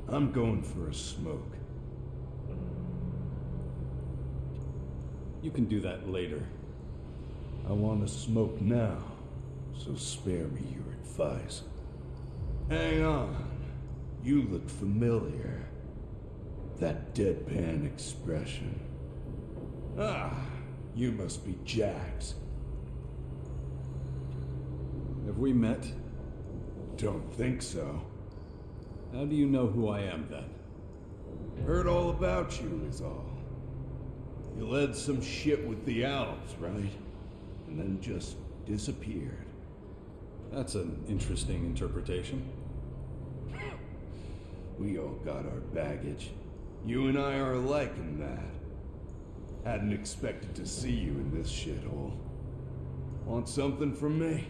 I'm going for a smoke. You can do that later. I want to smoke now, so spare me your advice. Hang on. You look familiar. That deadpan expression. Ah, you must be Jax. Have we met? Don't think so. How do you know who I am, then? Heard all about you is all. You led some shit with the Alps, right? And then just disappeared. That's an interesting interpretation. We all got our baggage. You and I are alike in that. Hadn't expected to see you in this shithole. Want something from me?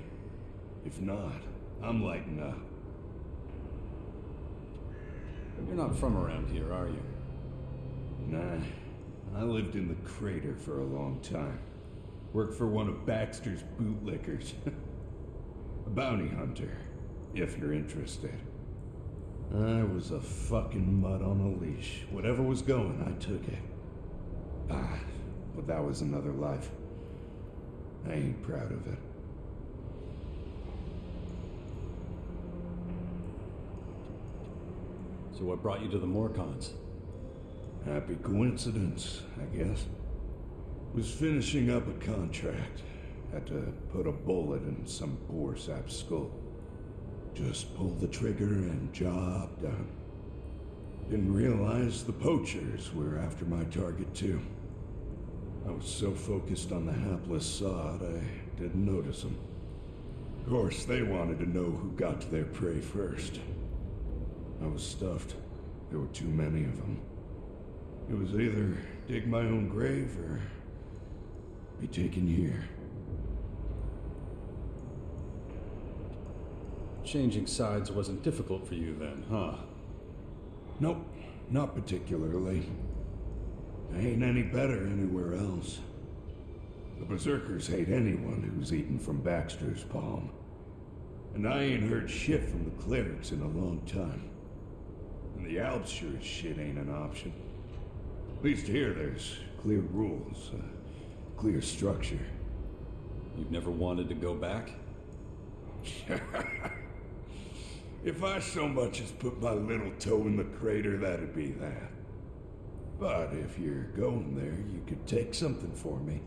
If not, I'm lighting up. You're not from around here, are you? Nah, I lived in the crater for a long time. Worked for one of Baxter's bootlickers. A bounty hunter, if you're interested. I was a fucking mutt on a leash. Whatever was going, I took it. Ah, but that was another life. I ain't proud of it. So what brought you to the Morcons? Happy coincidence, I guess. Was finishing up a contract. Had to put a bullet in some poor sap's skull. Just pulled the trigger and job done. Didn't realize the poachers were after my target too. I was so focused on the hapless sod, I didn't notice them. Of course, they wanted to know who got to their prey first. I was stuffed. There were too many of them. It was either dig my own grave or be taken here. Changing sides wasn't difficult for you then, huh? Nope, not particularly. I ain't any better anywhere else. The Berserkers hate anyone who's eaten from Baxter's palm. And I ain't heard shit from the clerics in a long time. And the Alps sure as shit ain't an option. At least here there's clear rules, clear structure. You've never wanted to go back? If I so much as put my little toe in the crater, that'd be that. But if you're going there, you could take something for me.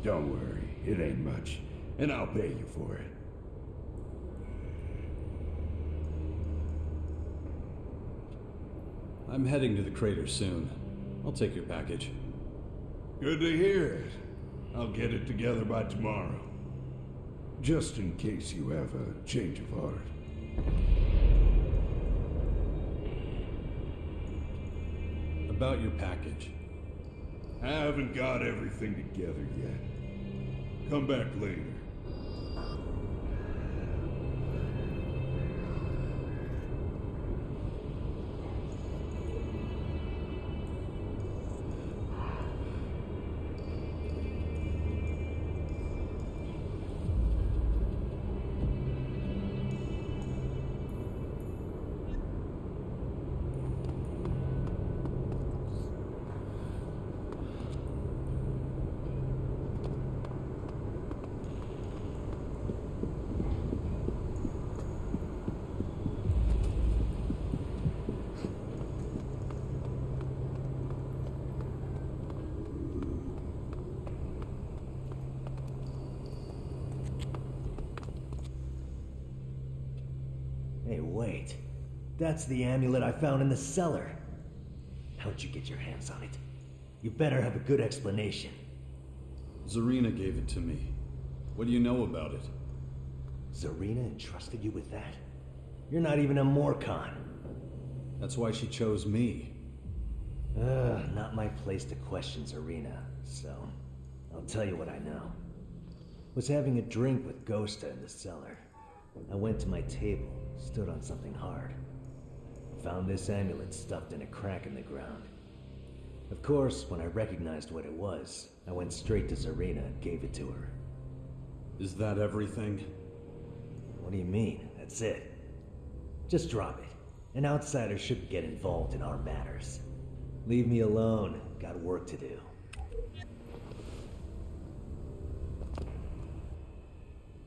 Don't worry, it ain't much, and I'll pay you for it. I'm heading to the crater soon. I'll take your package. Good to hear it. I'll get it together by tomorrow. Just in case you have a change of heart. About your package. I haven't got everything together yet. Come back later. Hey, wait. That's the amulet I found in the cellar. How'd you get your hands on it? You better have a good explanation. Zarina gave it to me. What do you know about it? Zarina entrusted you with that? You're not even a Morcon. That's why she chose me. Not my place to question Zarina, so I'll tell you what I know. Was having a drink with Ghosta in the cellar. I went to my table, stood on something hard. Found this amulet stuffed in a crack in the ground. Of course, when I recognized what it was, I went straight to Zarina and gave it to her. Is that everything? What do you mean? That's it? Just drop it. An outsider shouldn't get involved in our matters. Leave me alone. Got work to do.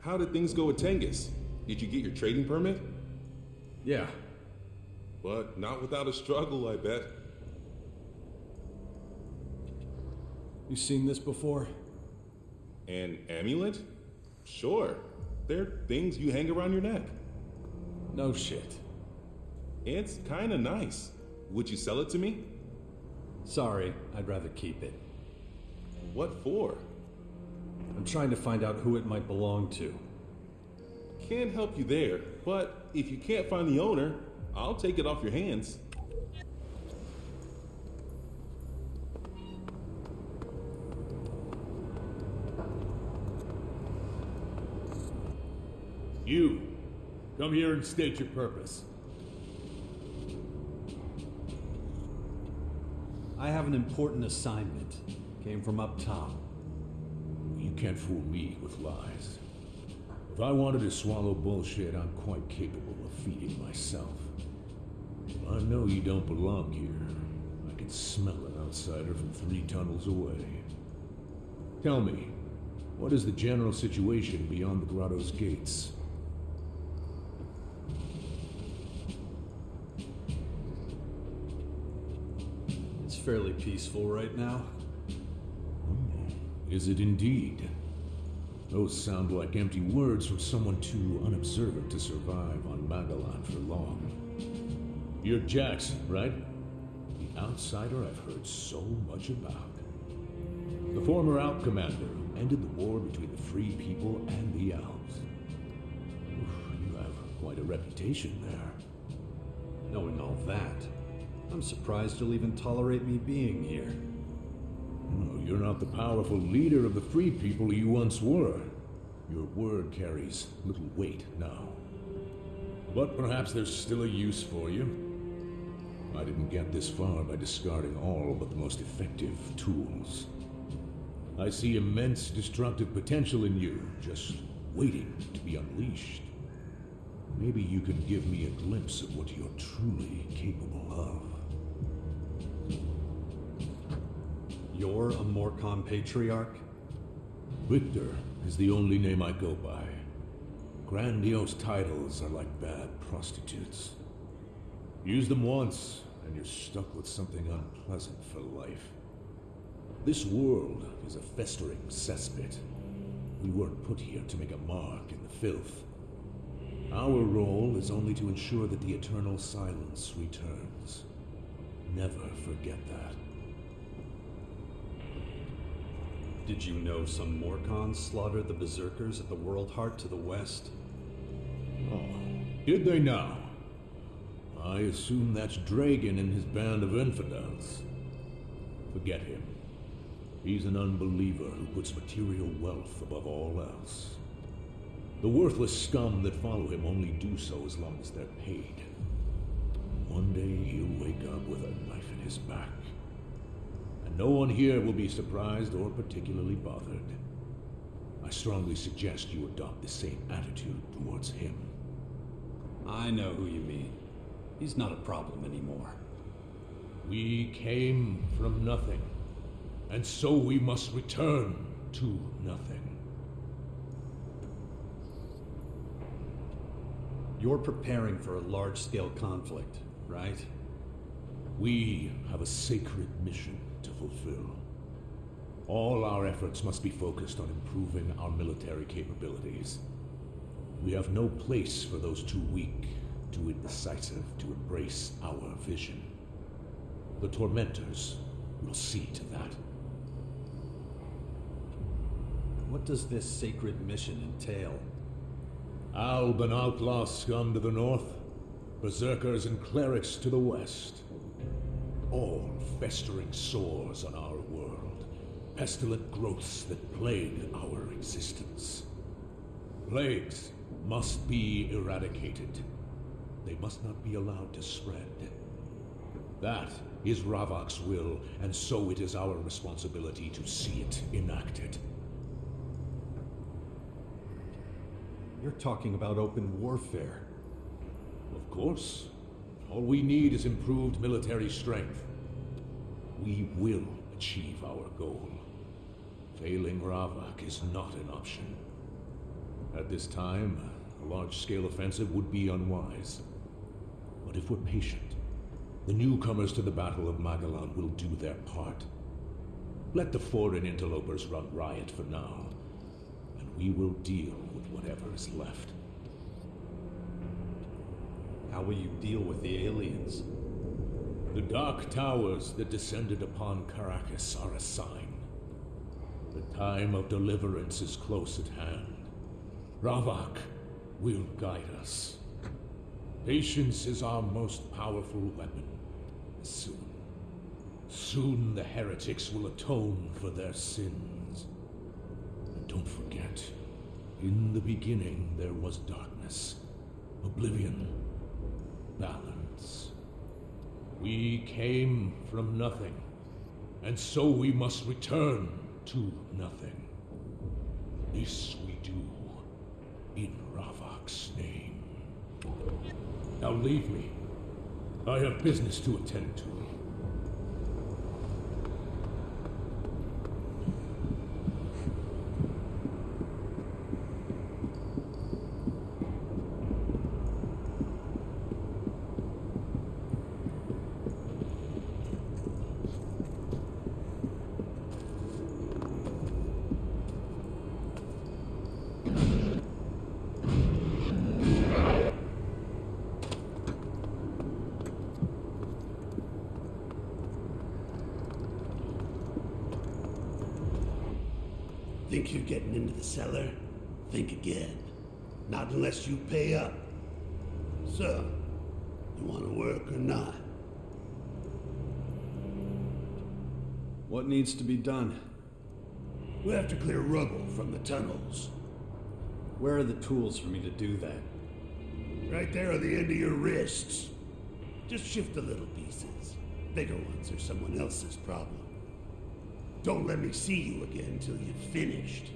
How did things go with Tengus? Did you get your trading permit? Yeah. But not without a struggle, I bet. You seen this before? An amulet? Sure. They're things you hang around your neck. No shit. It's kinda nice. Would you sell it to me? Sorry, I'd rather keep it. What for? I'm trying to find out who it might belong to. Can't help you there, but if you can't find the owner, I'll take it off your hands. You, come here and state your purpose. I have an important assignment. Came from up top. You can't fool me with lies. If I wanted to swallow bullshit, I'm quite capable of feeding myself. I know you don't belong here. I can smell an outsider from 3 tunnels away. Tell me, what is the general situation beyond the Grotto's gates? It's fairly peaceful right now. Is it indeed? Those sound like empty words from someone too unobservant to survive on Magalan for long. You're Jax, right? The outsider I've heard so much about. The former Alp commander who ended the war between the Free People and the Alps. Oof, you have quite a reputation there. Knowing all that, I'm surprised you'll even tolerate me being here. Oh, you're not the powerful leader of the Free People you once were. Your word carries little weight now. But perhaps there's still a use for you. I didn't get this far by discarding all but the most effective tools. I see immense destructive potential in you, just waiting to be unleashed. Maybe you can give me a glimpse of what you're truly capable of. You're a Morcon patriarch? Victor is the only name I go by. Grandiose titles are like bad prostitutes. Use them once, and you're stuck with something unpleasant for life. This world is a festering cesspit. We weren't put here to make a mark in the filth. Our role is only to ensure that the eternal silence returns. Never forget that. Did you know some Morcons slaughtered the Berserkers at the World Heart to the west? Oh, did they now? I assume that's Dragon and his band of infidels. Forget him. He's an unbeliever who puts material wealth above all else. The worthless scum that follow him only do so as long as they're paid. One day he'll wake up with a knife in his back. And no one here will be surprised or particularly bothered. I strongly suggest you adopt the same attitude towards him. I know who you mean. He's not a problem anymore. We came from nothing, and so we must return to nothing. You're preparing for a large-scale conflict, right? We have a sacred mission to fulfill. All our efforts must be focused on improving our military capabilities. We have no place for those too weak, too indecisive to embrace our vision. The Tormentors will see to that. What does this sacred mission entail? Alb and outlaw scum to the north, berserkers and clerics to the west. All festering sores on our world, pestilent growths that plague our existence. Plagues must be eradicated. They must not be allowed to spread. That is Ravok's will, and so it is our responsibility to see it enacted. You're talking about open warfare. Of course. All we need is improved military strength. We will achieve our goal. Failing Ravak is not an option. At this time, a large-scale offensive would be unwise. But if we're patient, the newcomers to the Battle of Magellan will do their part. Let the foreign interlopers run riot for now, and we will deal with whatever is left. How will you deal with the aliens? The Dark Towers that descended upon Carakis are a sign. The time of deliverance is close at hand. Ravak will guide us. Patience is our most powerful weapon. Soon the heretics will atone for their sins. And don't forget, in the beginning there was darkness, oblivion, balance. We came from nothing, and so we must return to nothing. This we do in Ravak's name. Now leave me. I have business to attend to. Think you're getting into the cellar? Think again. Not unless you pay up. So, you want to work or not? What needs to be done? We have to clear rubble from the tunnels. Where are the tools for me to do that? Right there on the end of your wrists. Just shift the little pieces. Bigger ones are someone else's problem. Don't let me see you again till you've finished.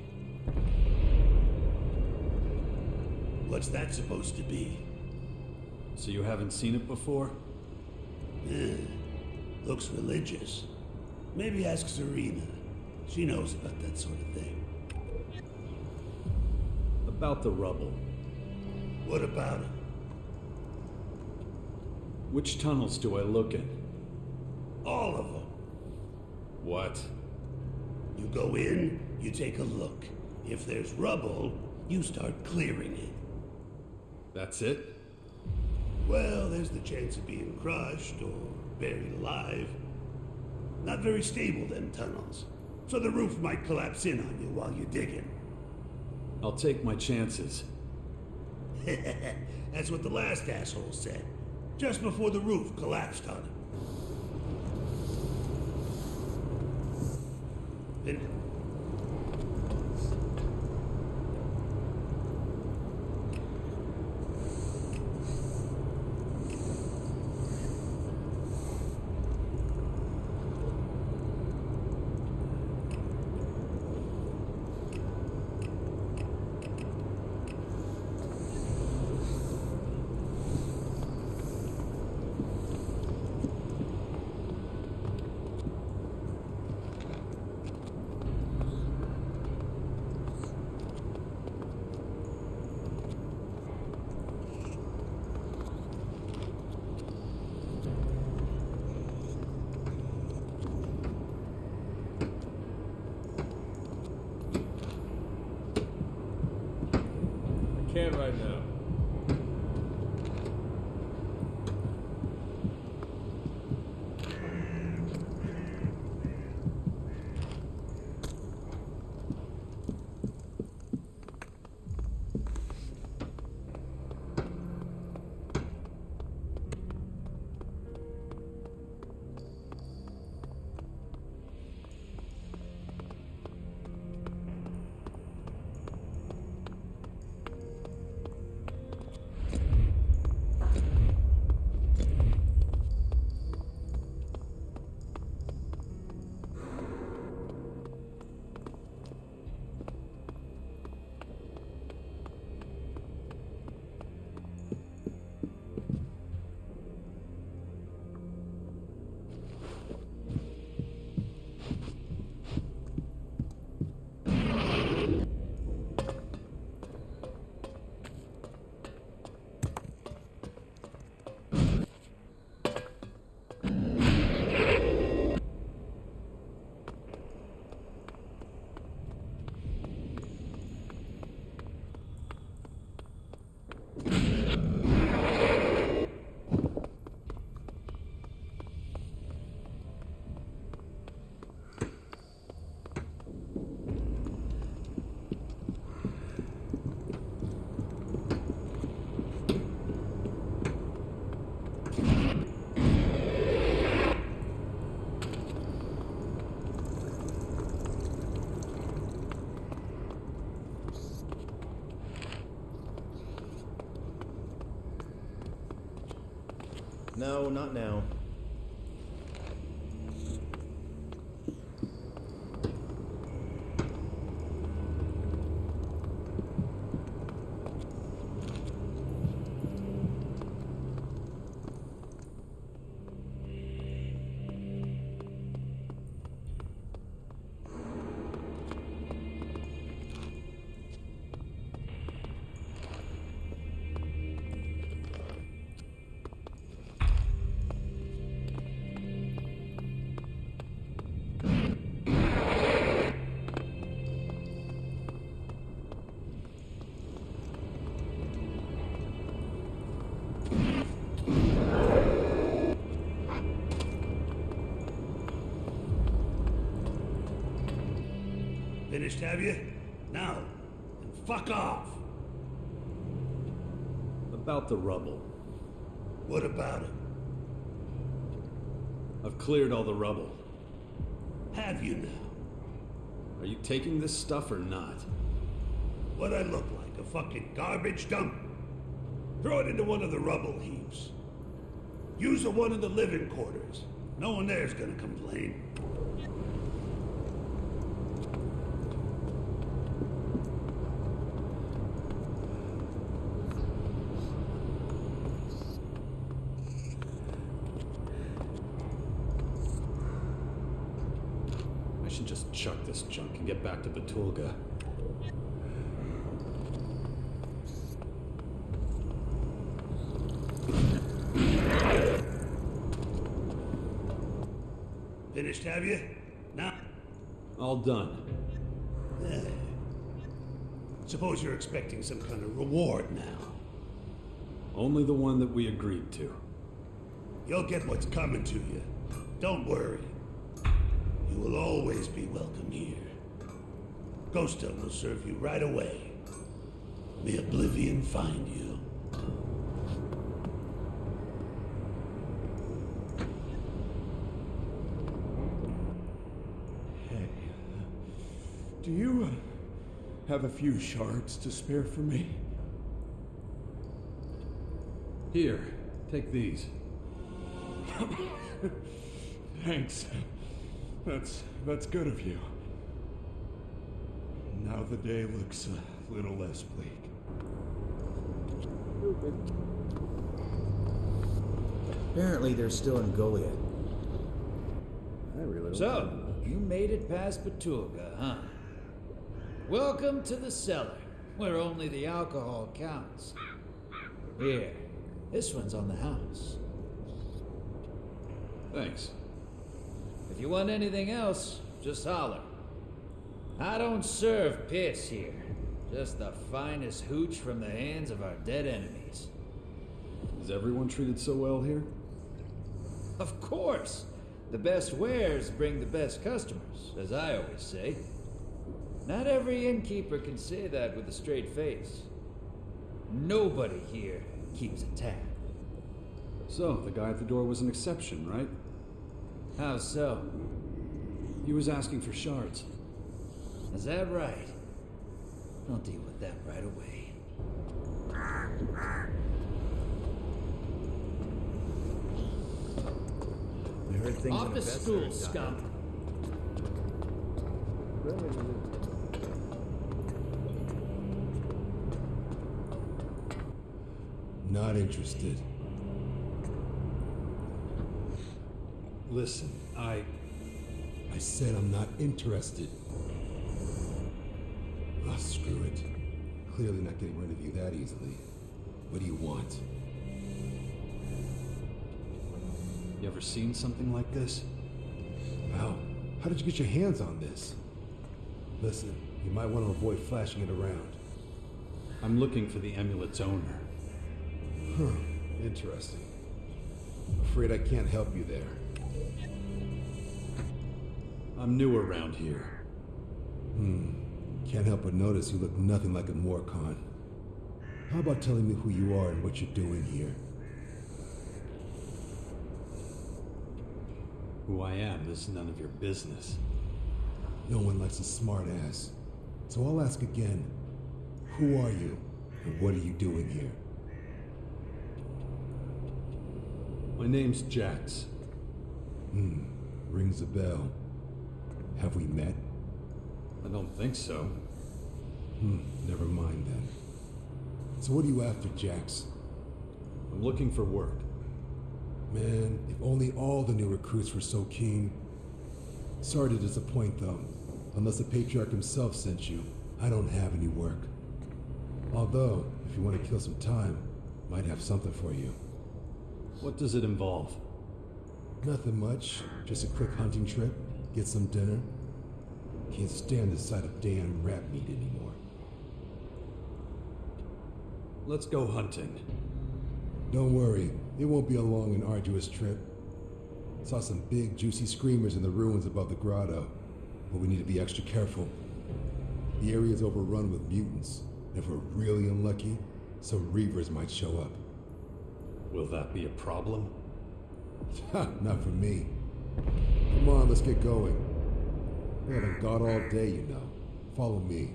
What's that supposed to be? So you haven't seen it before? Looks religious. Maybe ask Zarina. She knows about that sort of thing. About the rubble. What about it? Which tunnels do I look in? All of them. What? You go in, you take a look. If there's rubble, you start clearing it. That's it? Well, there's the chance of being crushed or buried alive. Not very stable, them tunnels. So the roof might collapse in on you while you're digging. I'll take my chances. That's what the last asshole said. Just before the roof collapsed on him. Then No, not now. Finished, have you? Now, then fuck off. About the rubble. What about it? I've cleared all the rubble. Have you now? Are you taking this stuff or not? What I look like, a fucking garbage dump? Throw it into one of the rubble heaps. Use the one in the living quarters. No one there's gonna complain. I should just chuck this junk and get back to Betulga. Finished, have you? Now? All done. Suppose you're expecting some kind of reward now. Only the one that we agreed to. You'll get what's coming to you. Don't worry. You will always be welcome here. Ghosta will serve you right away. May oblivion find you. Hey, do you have a few shards to spare for me? Here, take these. Thanks. That's good of you. Now the day looks a little less bleak. Apparently they're still in Goliath. So, you made it past Betulga, huh? Welcome to the cellar, where only the alcohol counts. Here, this one's on the house. Thanks. If you want anything else, just holler. I don't serve piss here. Just the finest hooch from the hands of our dead enemies. Is everyone treated so well here? Of course! The best wares bring the best customers, as I always say. Not every innkeeper can say that with a straight face. Nobody here keeps a tab. So, the guy at the door was an exception, right? How so? He was asking for shards. Is that right? I'll deal with that right away. I heard things Off in the a best stool, time. scum! Not interested. Listen, I said I'm not interested. Ah, screw it. Clearly not getting rid of you that easily. What do you want? You ever seen something like this? How? How did you get your hands on this? Listen, you might want to avoid flashing it around. I'm looking for the amulet's owner. Huh. Interesting. Afraid I can't help you there. I'm new around here. Can't help but notice you look nothing like a Morcon. How about telling me who you are and what you're doing here? Who I am is none of your business. No one likes a smartass. So I'll ask again. Who are you? And what are you doing here? My name's Jax. Rings a bell. Have we met? I don't think so. Never mind then. So what are you after, Jax? I'm looking for work. Man, if only all the new recruits were so keen. Sorry to disappoint, though. Unless the Patriarch himself sent you, I don't have any work. Although, if you want to kill some time, might have something for you. What does it involve? Nothing much. Just a quick hunting trip, get some dinner. Can't stand the sight of damn rat meat anymore. Let's go hunting. Don't worry, it won't be a long and arduous trip. Saw some big, juicy screamers in the ruins above the grotto, but we need to be extra careful. The area is overrun with mutants, and if we're really unlucky, some reavers might show up. Will that be a problem? Ha, not for me. Come on, let's get going. I haven't got all day, you know. Follow me.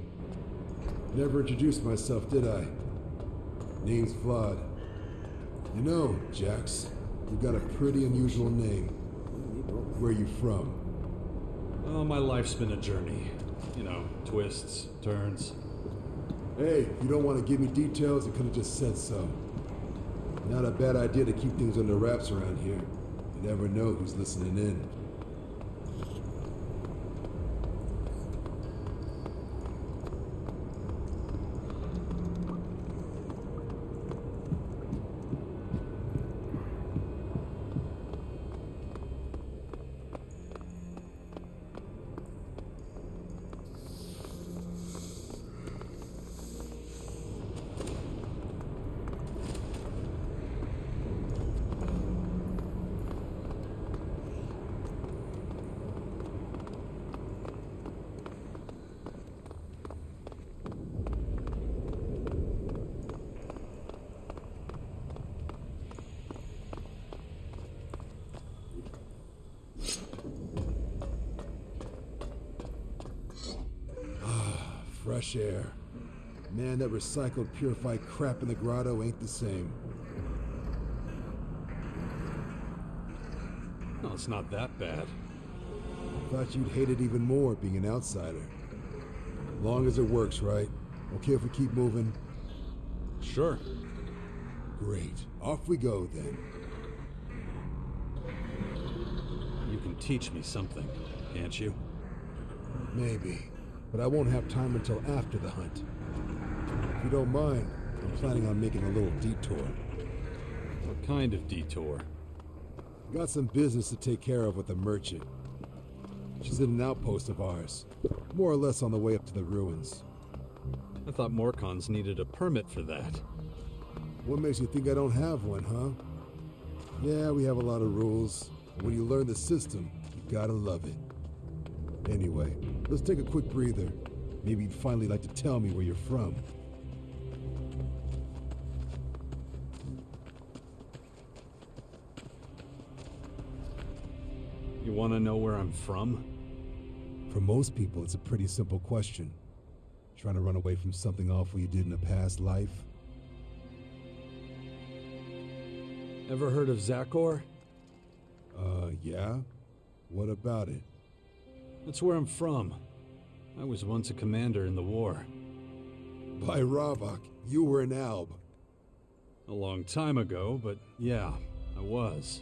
Never introduced myself, did I? Name's Vlad. You know, Jax, you've got a pretty unusual name. Where are you from? Well, my life's been a journey. You know, twists, turns. Hey, if you don't want to give me details, you could have just said so. Not a bad idea to keep things under wraps around here. You never know who's listening in. Fresh air. Man, that recycled, purified crap in the grotto ain't the same. No, it's not that bad. Thought you'd hate it even more being an outsider. Long as it works, right? Okay if we keep moving? Sure. Great. Off we go then. You can teach me something, can't you? Maybe. But I won't have time until after the hunt. If you don't mind, I'm planning on making a little detour. What kind of detour? Got some business to take care of with a merchant. She's in an outpost of ours, more or less on the way up to the ruins. I thought Morcons needed a permit for that. What makes you think I don't have one, huh? Yeah, we have a lot of rules. But when you learn the system, you gotta love it. Anyway, let's take a quick breather. Maybe you'd finally like to tell me where you're from. You want to know where I'm from? For most people, it's a pretty simple question. Trying to run away from something awful you did in a past life? Ever heard of Zakor? Yeah? What about it? That's where I'm from. I was once a commander in the war. By Ravok, you were an Alb. A long time ago, but yeah, I was.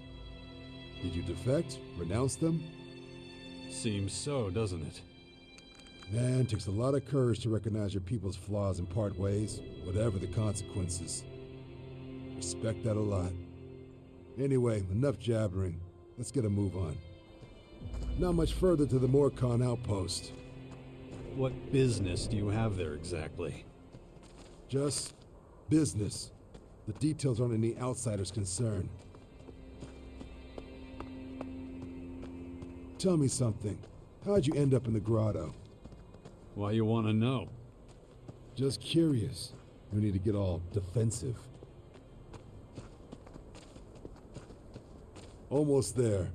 Did you defect? Renounce them? Seems so, doesn't it? Man, takes a lot of courage to recognize your people's flaws and part ways, whatever the consequences. Respect that a lot. Anyway, enough jabbering. Let's get a move on. Not much further to the Morcon outpost. What business do you have there exactly? Just business. The details aren't any outsider's concern. Tell me something. How'd you end up in the grotto? Why you want to know? Just curious. No need to get all defensive. Almost there.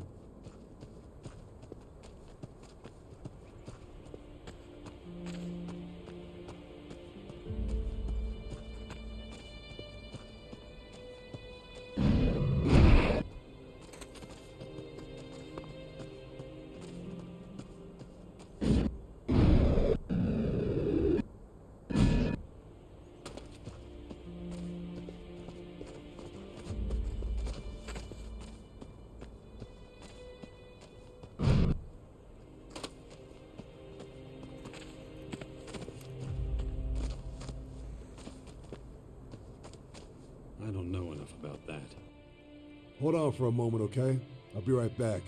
Hold on for a moment, okay? I'll be right back.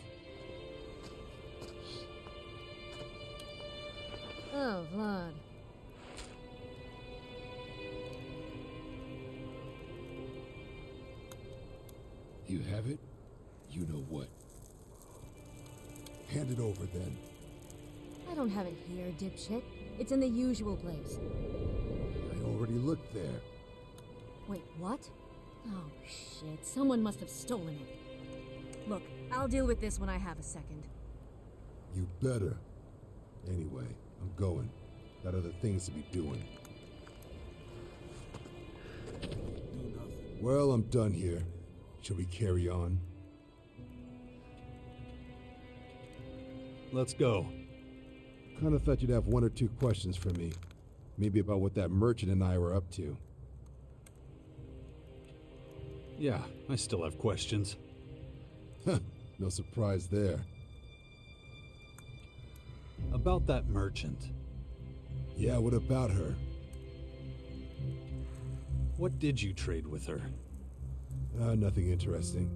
Oh, Vlad. You have it? You know what? Hand it over then. I don't have it here, dipshit. It's in the usual place. I already looked there. Wait, what? Oh, shit. Someone must have stolen it. Look, I'll deal with this when I have a second. You better. Anyway, I'm going. Got other things to be doing. Well, I'm done here. Shall we carry on? Let's go. Kind of thought you'd have one or two questions for me. Maybe about what that merchant and I were up to. Yeah, I still have questions. No surprise there. About that merchant. Yeah, what about her? What did you trade with her? Nothing interesting.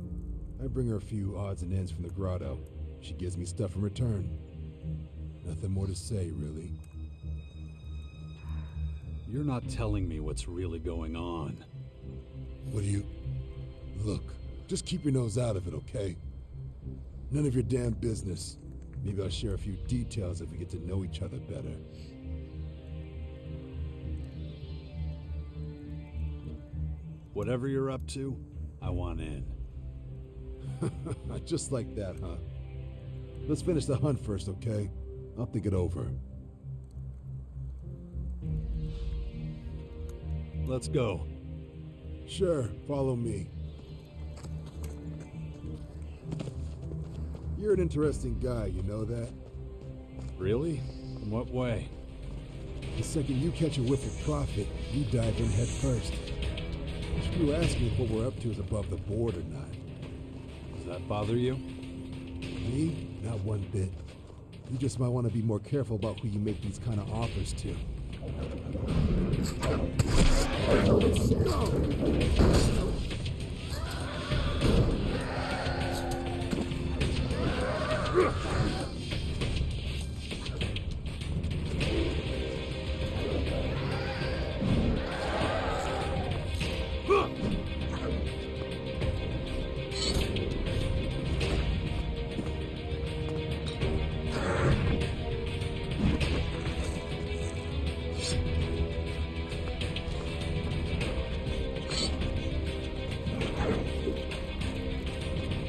I bring her a few odds and ends from the grotto. She gives me stuff in return. Nothing more to say, really. You're not telling me what's really going on. What do you... Look, just keep your nose out of it, okay? None of your damn business. Maybe I'll share a few details if we get to know each other better. Whatever you're up to, I want in. Just like that, huh? Let's finish the hunt first, okay? I'll think it over. Let's go. Sure, follow me. You're an interesting guy, you know that? Really? In what way? The second you catch a whiff of profit, you dive in head first. Screw asking if what we're up to is above the board or not. Does that bother you? Me? Not one bit. You just might want to be more careful about who you make these kind of offers to.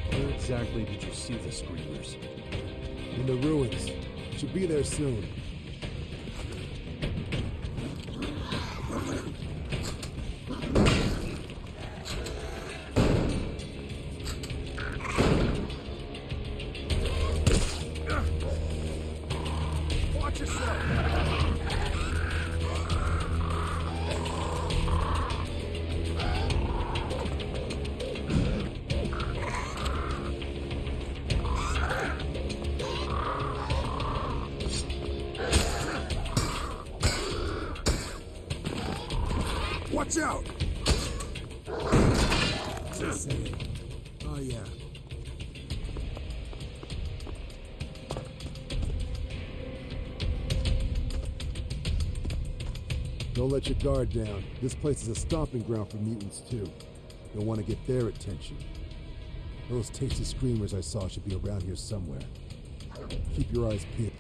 Where exactly did you see the screamers? In the ruins. Should be there soon. Watch yourself! Watch out! Oh, yeah. Don't let your guard down. This place is a stomping ground for mutants, too. You'll want to get their attention. Those tasty screamers I saw should be around here somewhere. Keep your eyes peeled.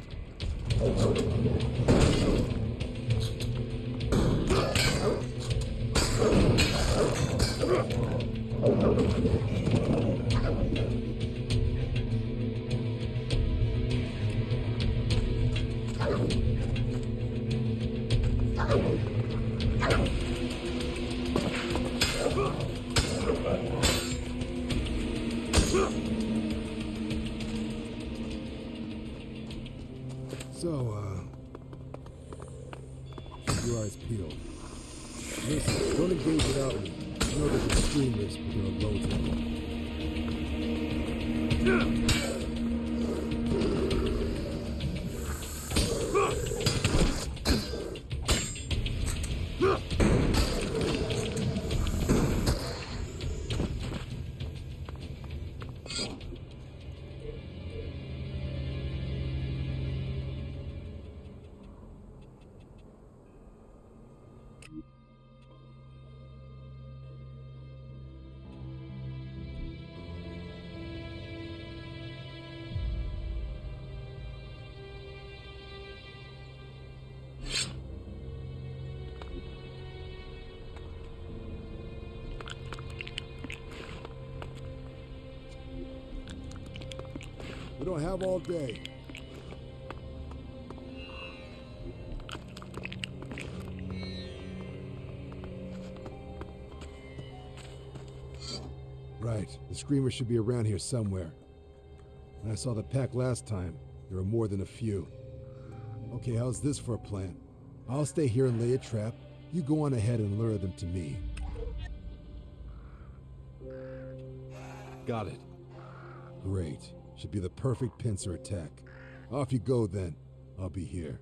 Keep your eyes peeled. Listen, don't engage without me. I know there's extremists, but there are loads of them. We don't have all day. Right, the Screamers should be around here somewhere. When I saw the pack last time, there were more than a few. Okay, how's this for a plan? I'll stay here and lay a trap. You go on ahead and lure them to me. Got it. Great. Should be the perfect pincer attack. Off you go then. I'll be here.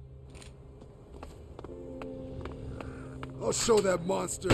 I'll show that monster!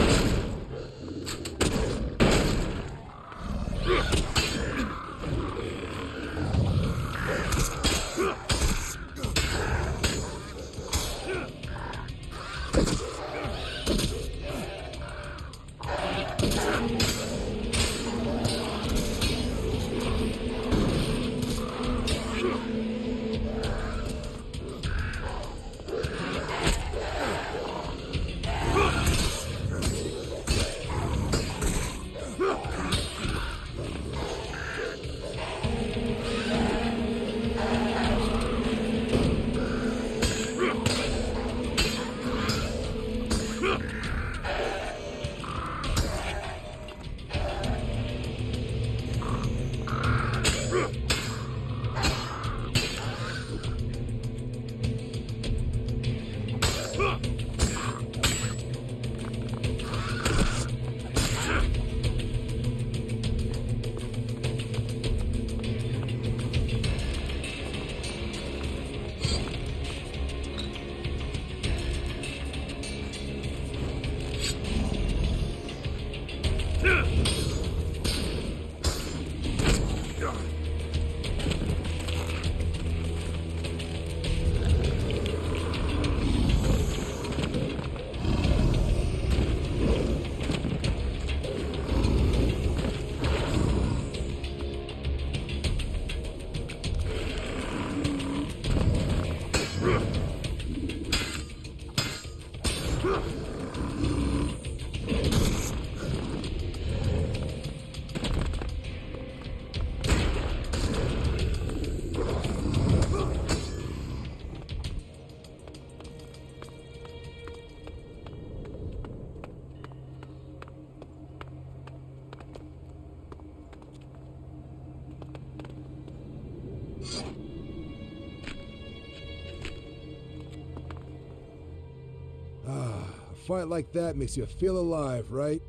A fight like that makes you feel alive, right?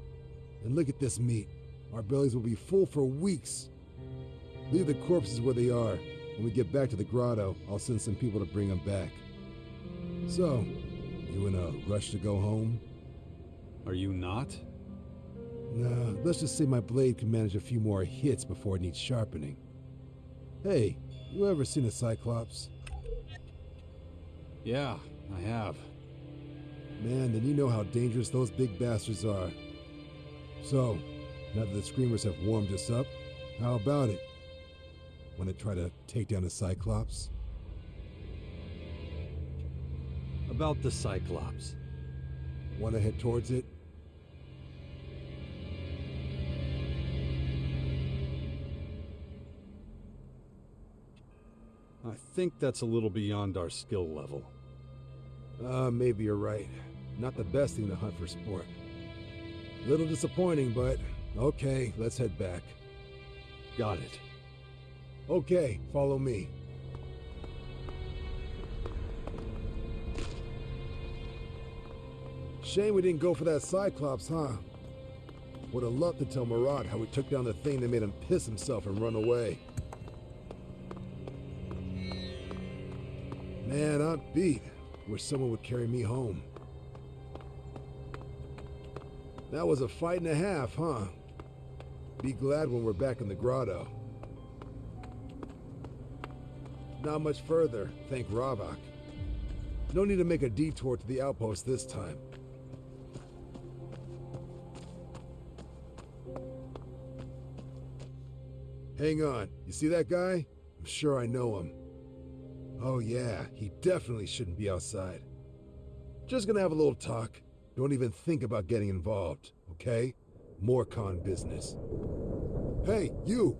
And look at this meat. Our bellies will be full for weeks. Leave the corpses where they are. When we get back to the grotto, I'll send some people to bring them back. So, you in a rush to go home? Are you not? Nah, let's just say my blade can manage a few more hits before it needs sharpening. Hey, you ever seen a Cyclops? Yeah, I have. Man, then you know how dangerous those big bastards are. So, now that the Screamers have warmed us up, how about it? Want to try to take down a Cyclops? About the Cyclops. Want to head towards it? I think that's a little beyond our skill level. Maybe you're right. Not the best thing to hunt for sport. Little disappointing, but okay, let's head back. Got it. Okay, follow me. Shame we didn't go for that Cyclops, huh? Would have loved to tell Murat how we took down the thing that made him piss himself and run away. Man, I'm beat. Wish someone would carry me home. That was a fight and a half, huh? Be glad when we're back in the grotto. Not much further, thank Ravak. No need to make a detour to the outpost this time. Hang on, you see that guy? I'm sure I know him. Oh yeah, he definitely shouldn't be outside. Just gonna have a little talk. Don't even think about getting involved, okay? More con business. Hey, you!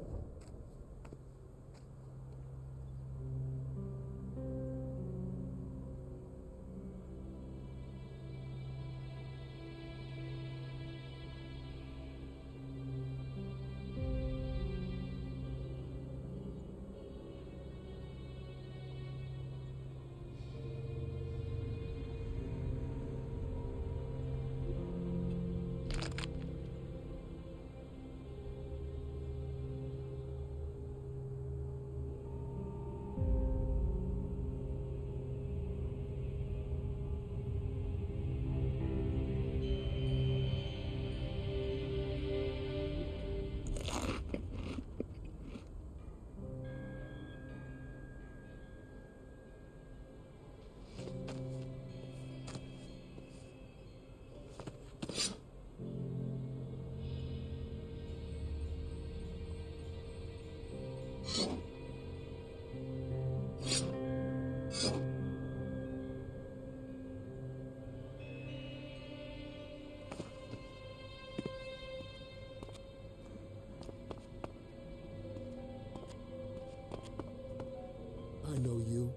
I know you.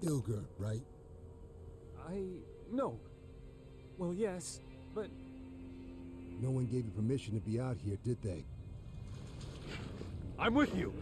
Ilger, right? No. Well, yes, but... No one gave you permission to be out here, did they? I'm with you!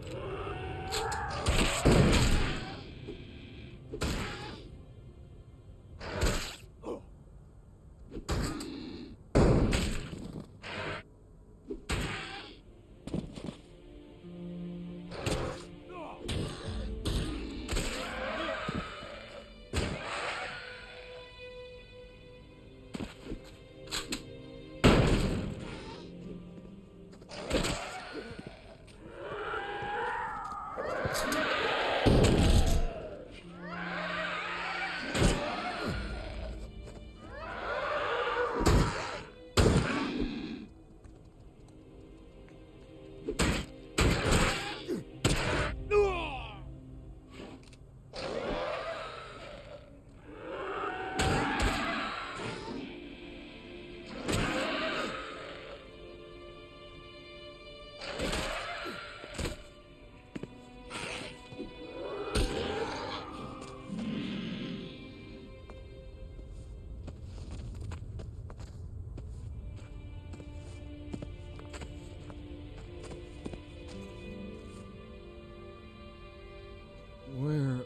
Where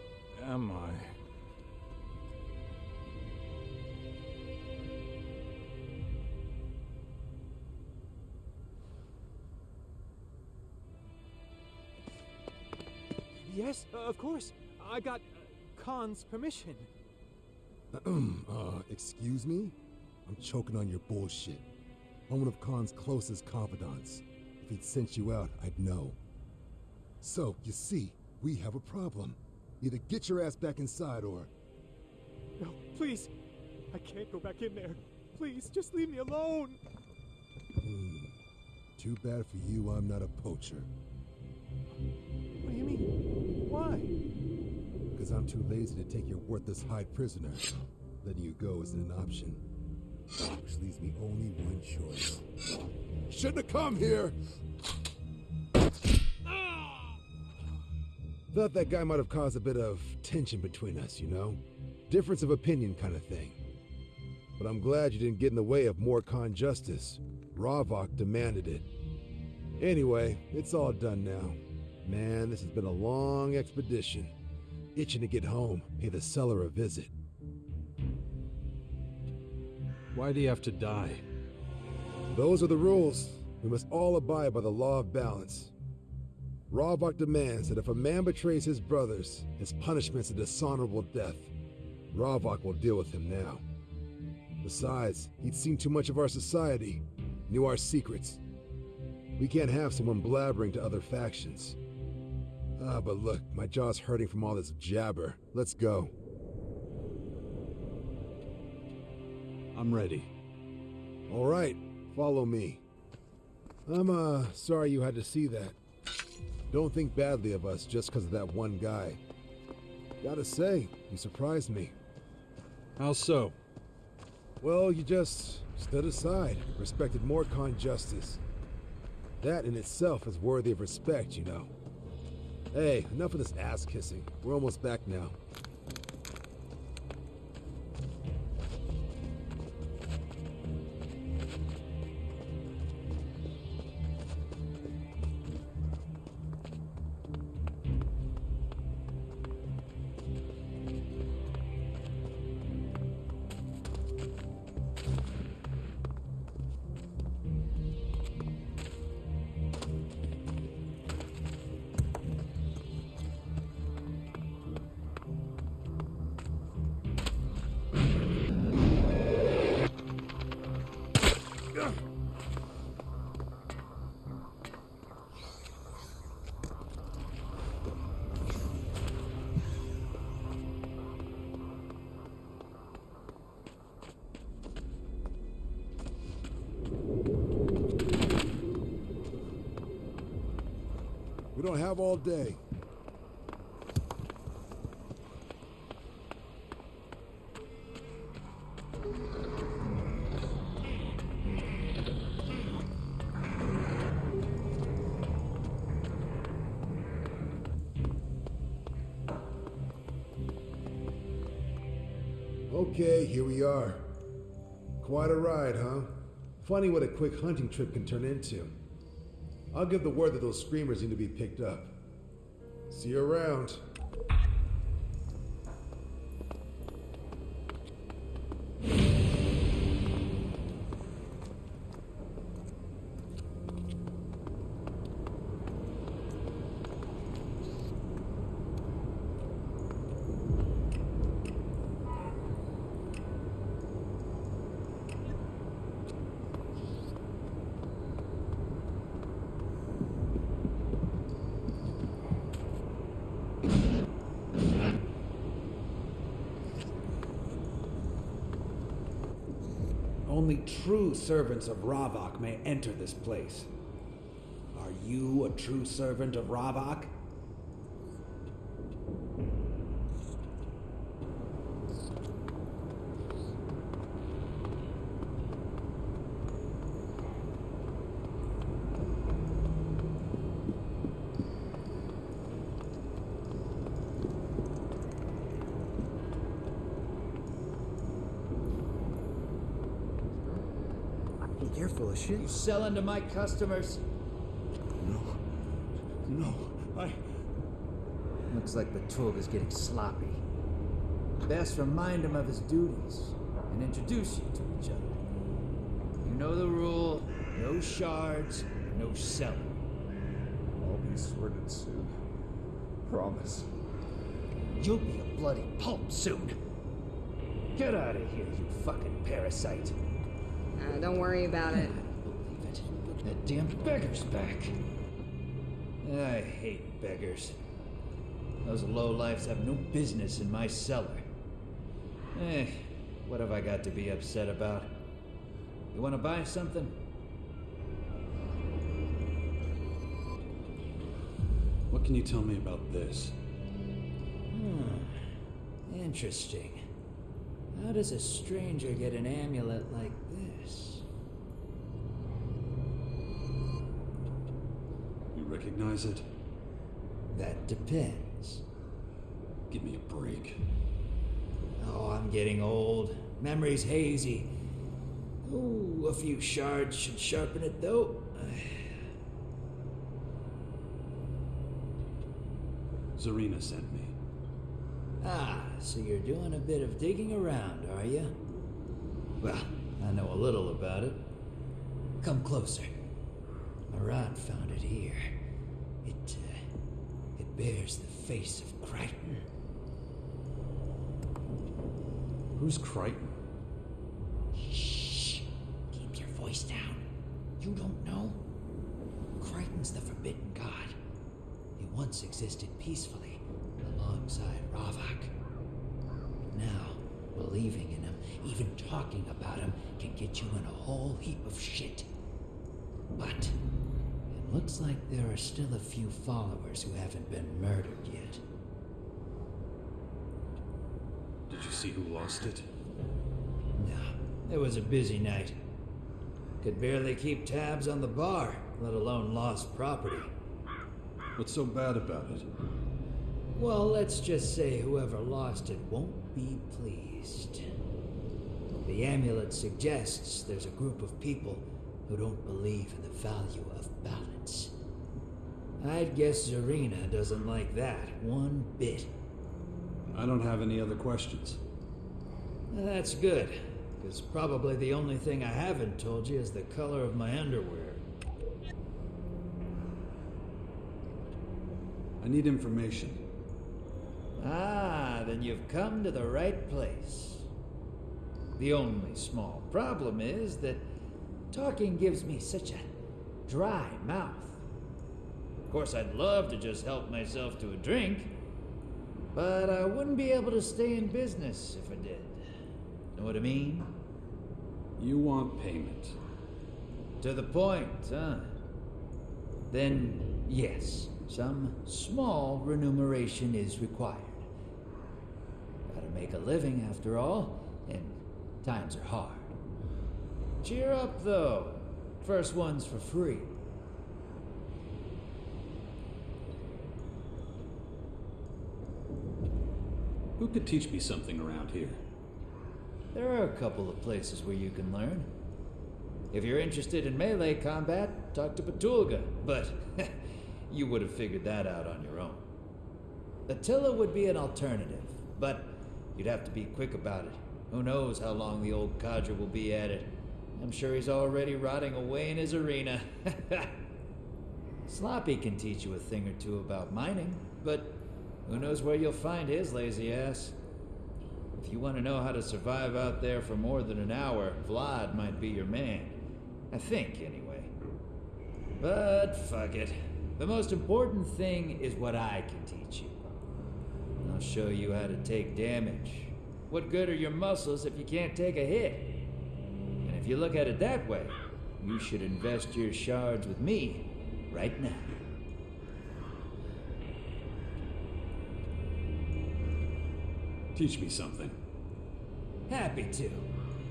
am I? Yes, of course. I got Khan's permission. Excuse me? I'm choking on your bullshit. I'm one of Khan's closest confidants. If he'd sent you out, I'd know. So, you see, we have a problem. Either get your ass back inside or... No, please. I can't go back in there. Please, just leave me alone. Too bad for you, I'm not a poacher. What do you mean? Why? Because I'm too lazy to take your worthless hide prisoner. Letting you go isn't an option. Which leaves me only one choice. Shouldn't have come here! Thought that guy might have caused a bit of tension between us, you know? Difference of opinion kind of thing. But I'm glad you didn't get in the way of more Khan justice. Ravok demanded it. Anyway, it's all done now. Man, this has been a long expedition. Itching to get home, pay the cellar a visit. Why do you have to die? Those are the rules. We must all abide by the law of balance. Ravok demands that if a man betrays his brothers, his punishment's a dishonorable death. Ravok will deal with him now. Besides, he'd seen too much of our society, knew our secrets. We can't have someone blabbering to other factions. But look, my jaw's hurting from all this jabber. Let's go. I'm ready. All right, follow me. I'm, sorry you had to see that. Don't think badly of us just because of that one guy. Gotta say, you surprised me. How so? Well, you just stood aside, respected more Khan justice. That in itself is worthy of respect, you know. Hey, enough of this ass kissing. We're almost back now. We don't have all day. Okay, here we are. Quite a ride, huh? Funny what a quick hunting trip can turn into. I'll give the word that those screamers need to be picked up. See you around. Only true servants of Ravok may enter this place. Are you a true servant of Ravok? You're full of shit. You selling to my customers? No, I... Looks like Batug is getting sloppy. Best remind him of his duties and introduce you to each other. You know the rule, no shards, no selling. I'll be sorted soon. Promise. You'll be a bloody pulp soon. Get out of here, you fucking parasite. Don't worry about it. I don't believe it. That damn beggar's back. I hate beggars. Those lowlifes have no business in my cellar. What have I got to be upset about? You want to buy something? What can you tell me about this? Interesting. How does a stranger get an amulet like this? You recognize it? That depends. Give me a break. Oh, I'm getting old. Memory's hazy. Ooh, a few shards should sharpen it, though. Zarina sent me. Ah, so you're doing a bit of digging around, are you? Well, I know a little about it. Come closer. Marat found it here. It bears the face of Crichton. Who's Crichton? Shh! Keep your voice down. You don't know? Crichton's the Forbidden God. He once existed peacefully alongside Ravok. But now, believing in him, even talking about him, can get you in a whole heap of shit. But it looks like there are still a few followers who haven't been murdered yet. Did you see who lost it? No, it was a busy night. Could barely keep tabs on the bar, let alone lost property. What's so bad about it? Well, let's just say whoever lost it won't be pleased. The amulet suggests there's a group of people who don't believe in the value of balance. I'd guess Zarina doesn't like that one bit. I don't have any other questions. That's good, because probably the only thing I haven't told you is the color of my underwear. I need information. Ah, then you've come to the right place. The only small problem is that talking gives me such a dry mouth. Of course, I'd love to just help myself to a drink, but I wouldn't be able to stay in business if I did. Know what I mean? You want payment. To the point, huh? Then, yes, some small remuneration is required. Gotta make a living after all, and times are hard. Cheer up, though. First one's for free. Who could teach me something around here? There are a couple of places where you can learn. If you're interested in melee combat, talk to Petulga, but you would have figured that out on your own. Attila would be an alternative, but you'd have to be quick about it. Who knows how long the old codger will be at it. I'm sure he's already rotting away in his arena. Sloppy can teach you a thing or two about mining, but who knows where you'll find his lazy ass. If you want to know how to survive out there for more than an hour, Vlad might be your man. I think, anyway. But fuck it. The most important thing is what I can teach you. I'll show you how to take damage. What good are your muscles if you can't take a hit? And if you look at it that way, you should invest your shards with me right now. Teach me something. Happy to.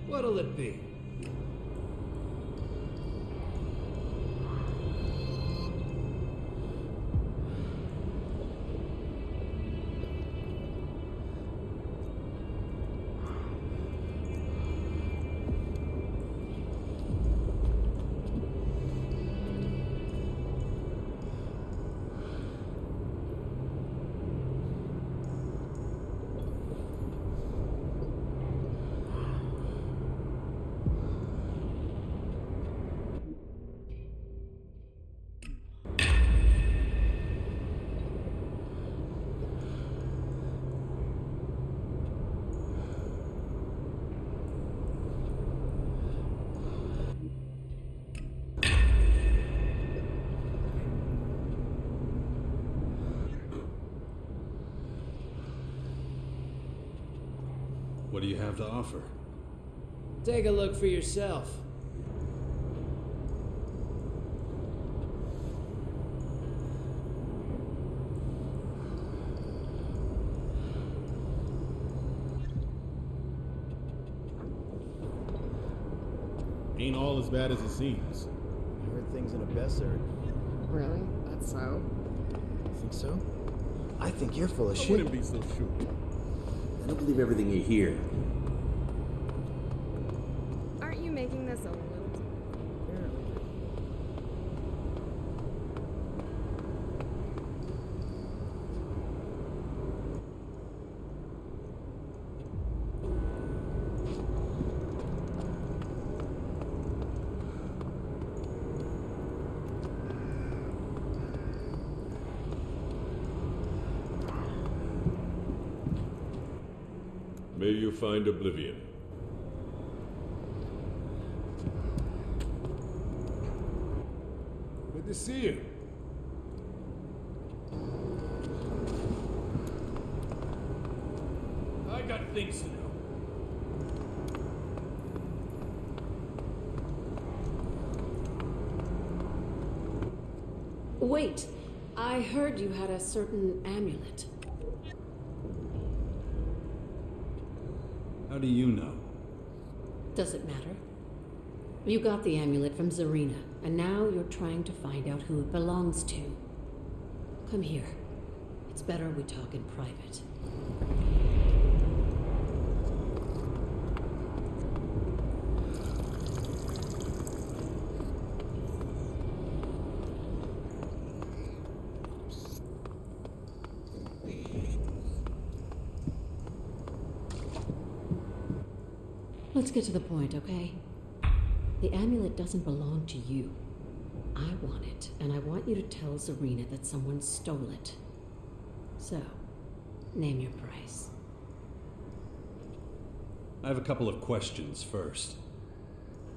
What'll it be? What do you have to offer? Take a look for yourself. Ain't all as bad as it seems. I heard things in Abessa. Really? That's so? Think so? I think you're full of I shit. wouldn't be so sure. I don't believe everything you hear. Aren't you making this a little too... May you find oblivion. Good to see you. I got things to do. Wait, I heard you had a certain amulet. How do you know? Does it matter? You got the amulet from Zarina, and now you're trying to find out who it belongs to. Come here. It's better we talk in private. Let's get to the point, okay? The amulet doesn't belong to you. I want it, and I want you to tell Zarina that someone stole it. So, name your price. I have a couple of questions first.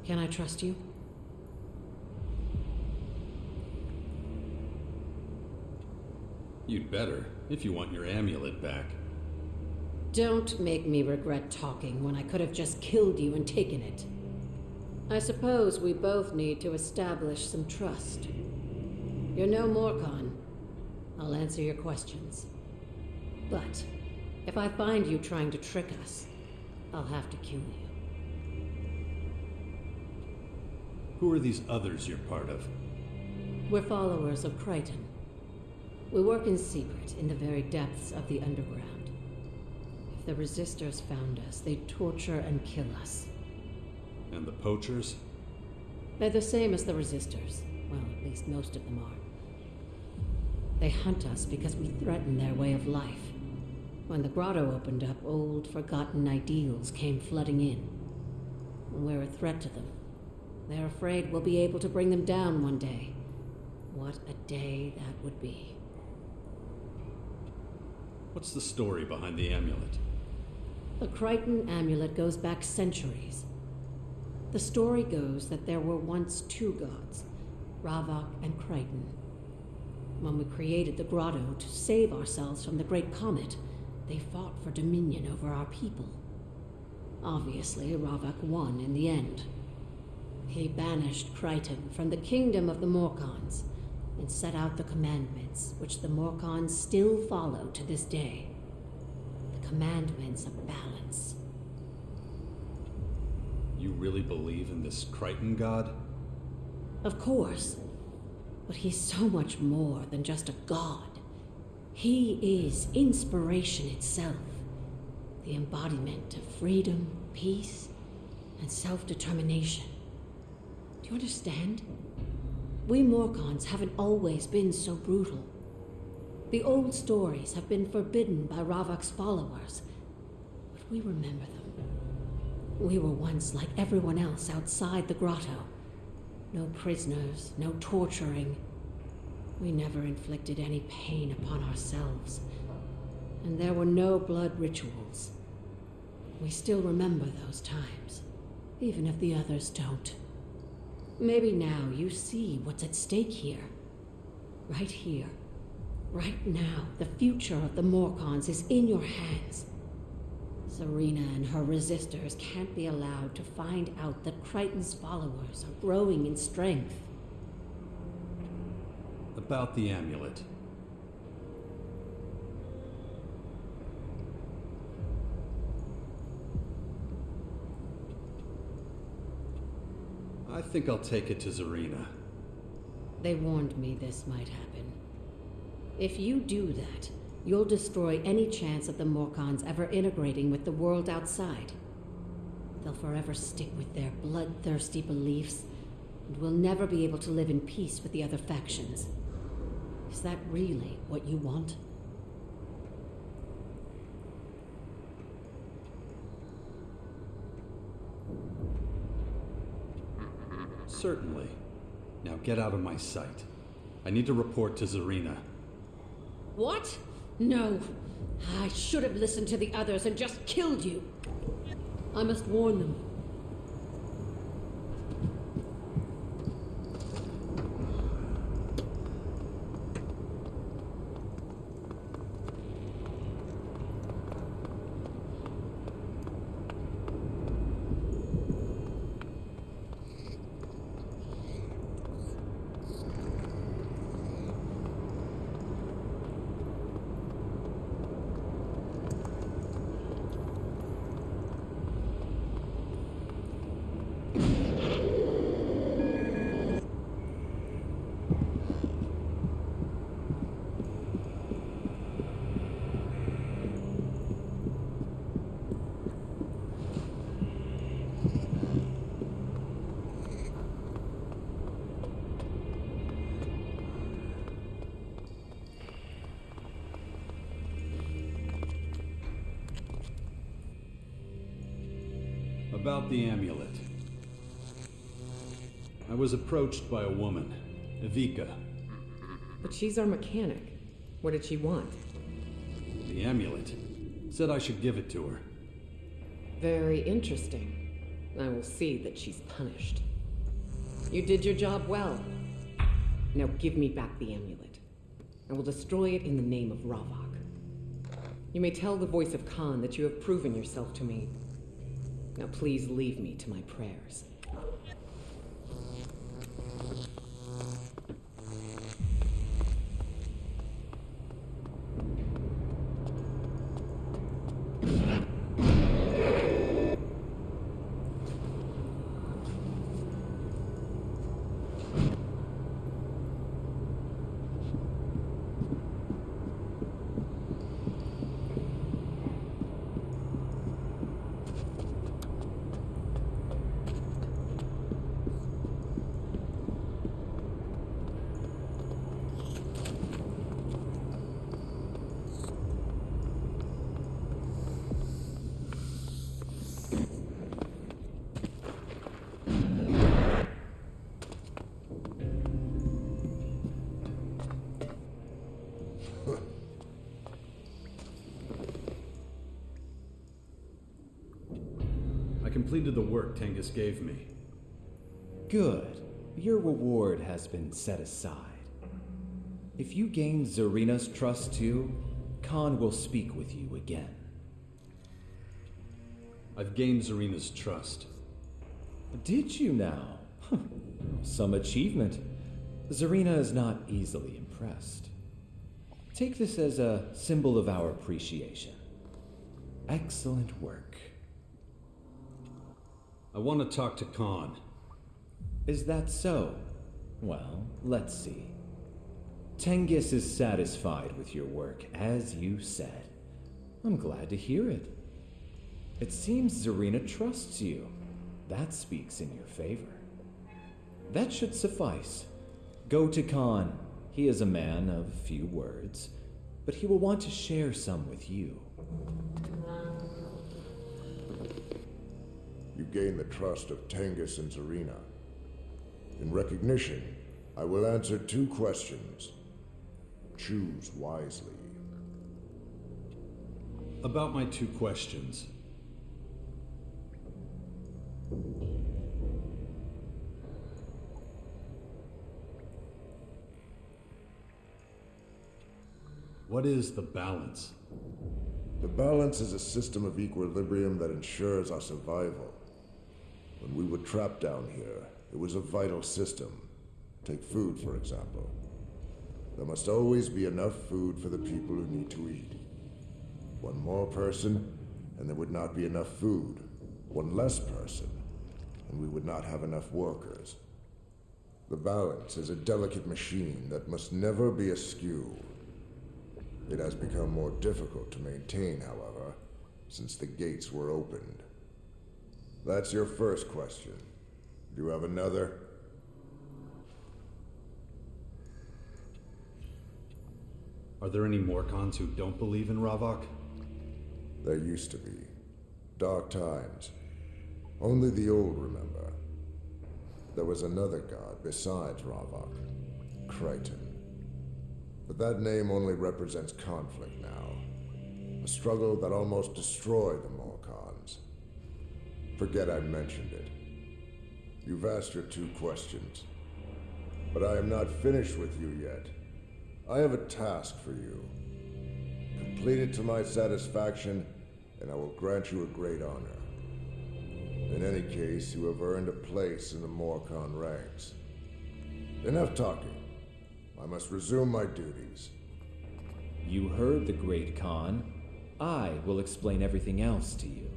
Can I trust you? You'd better, if you want your amulet back. Don't make me regret talking when I could have just killed you and taken it. I suppose we both need to establish some trust. You're no Morcon. I'll answer your questions. But if I find you trying to trick us, I'll have to kill you. Who are these others you're part of? We're followers of Crichton. We work in secret in the very depths of the underground. If the resistors found us, they'd torture and kill us. And the poachers? They're the same as the resistors. Well, at least most of them are. They hunt us because we threaten their way of life. When the grotto opened up, old, forgotten ideals came flooding in. We're a threat to them. They're afraid we'll be able to bring them down one day. What a day that would be. What's the story behind the amulet? The Crichton amulet goes back centuries. The story goes that there were once two gods, Ravok and Crichton. When we created the grotto to save ourselves from the Great Comet, they fought for dominion over our people. Obviously, Ravok won in the end. He banished Crichton from the kingdom of the Morkans and set out the commandments, which the Morkans still follow to this day. The commandments of balance. You really believe in this Crichton god? Of course. But he's so much more than just a god. He is inspiration itself. The embodiment of freedom, peace, and self-determination. Do you understand? We Morkans haven't always been so brutal. The old stories have been forbidden by Ravok's followers, but we remember them. We were once like everyone else outside the grotto. No prisoners, no torturing. We never inflicted any pain upon ourselves. And there were no blood rituals. We still remember those times, even if the others don't. Maybe now you see what's at stake here. Right here. Right now, the future of the Morkans is in your hands. Zarina and her resistors can't be allowed to find out that Crichton's followers are growing in strength. About the amulet. I think I'll take it to Zarina. They warned me this might happen. If you do that, you'll destroy any chance of the Morkans ever integrating with the world outside. They'll forever stick with their bloodthirsty beliefs, and we'll never be able to live in peace with the other factions. Is that really what you want? Certainly. Now get out of my sight. I need to report to Zarina. What? No. I should have listened to the others and just killed you. I must warn them. About the amulet. I was approached by a woman, Ivika. But she's our mechanic. What did she want? The amulet. Said I should give it to her. Very interesting. I will see that she's punished. You did your job well. Now give me back the amulet. I will destroy it in the name of Ravok. You may tell the voice of Khan that you have proven yourself to me. Now please leave me to my prayers. completed the work Tengus gave me. Good. Your reward has been set aside. If you gain Zarina's trust too, Khan will speak with you again. I've gained Zarina's trust. Did you now? Some achievement. Zarina is not easily impressed. Take this as a symbol of our appreciation. Excellent work. I want to talk to Khan. Is that so? Well, let's see. Tengus is satisfied with your work, as you said. I'm glad to hear it. It seems Zarina trusts you. That speaks in your favor. That should suffice. Go to Khan. He is a man of few words, but he will want to share some with you. You gain the trust of Tengus and Zarina. In recognition, I will answer 2 questions. Choose wisely. About my 2 questions. What is the balance? The balance is a system of equilibrium that ensures our survival. When we were trapped down here, it was a vital system. Take food, for example. There must always be enough food for the people who need to eat. One more person, and there would not be enough food. One less person, and we would not have enough workers. The balance is a delicate machine that must never be askew. It has become more difficult to maintain, however, since the gates were opened. That's your first question. Do you have another? Are there any Morkans who don't believe in Ravok? There used to be. Dark times. Only the old remember. There was another god besides Ravok, Crichton. But that name only represents conflict now. A struggle that almost destroyed the Morkans. Forget I mentioned it. You've asked your 2 questions. But I am not finished with you yet. I have a task for you. Complete it to my satisfaction, and I will grant you a great honor. In any case, you have earned a place in the Morkan ranks. Enough talking. I must resume my duties. You heard the great Khan. I will explain everything else to you.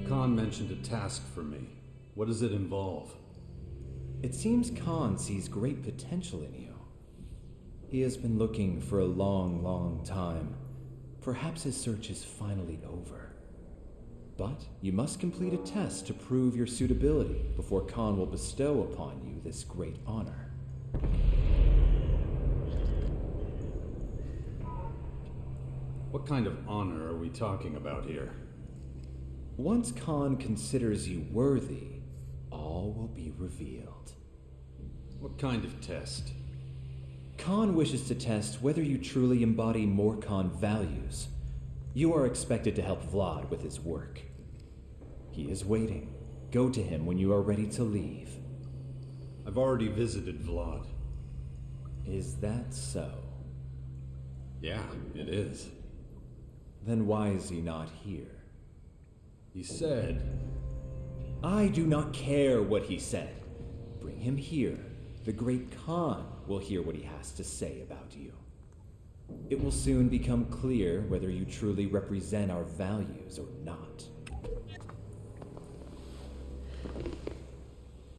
Khan mentioned a task for me. What does it involve? It seems Khan sees great potential in you. He has been looking for a long, long time. Perhaps his search is finally over. But you must complete a test to prove your suitability before Khan will bestow upon you this great honor. What kind of honor are we talking about here? Once Khan considers you worthy, all will be revealed. What kind of test? Khan wishes to test whether you truly embody Morkan values. You are expected to help Vlad with his work. He is waiting. Go to him when you are ready to leave. I've already visited Vlad. Is that so? Yeah, it is. Then why is he not here? He said... I do not care what he said. Bring him here. The great Khan will hear what he has to say about you. It will soon become clear whether you truly represent our values or not.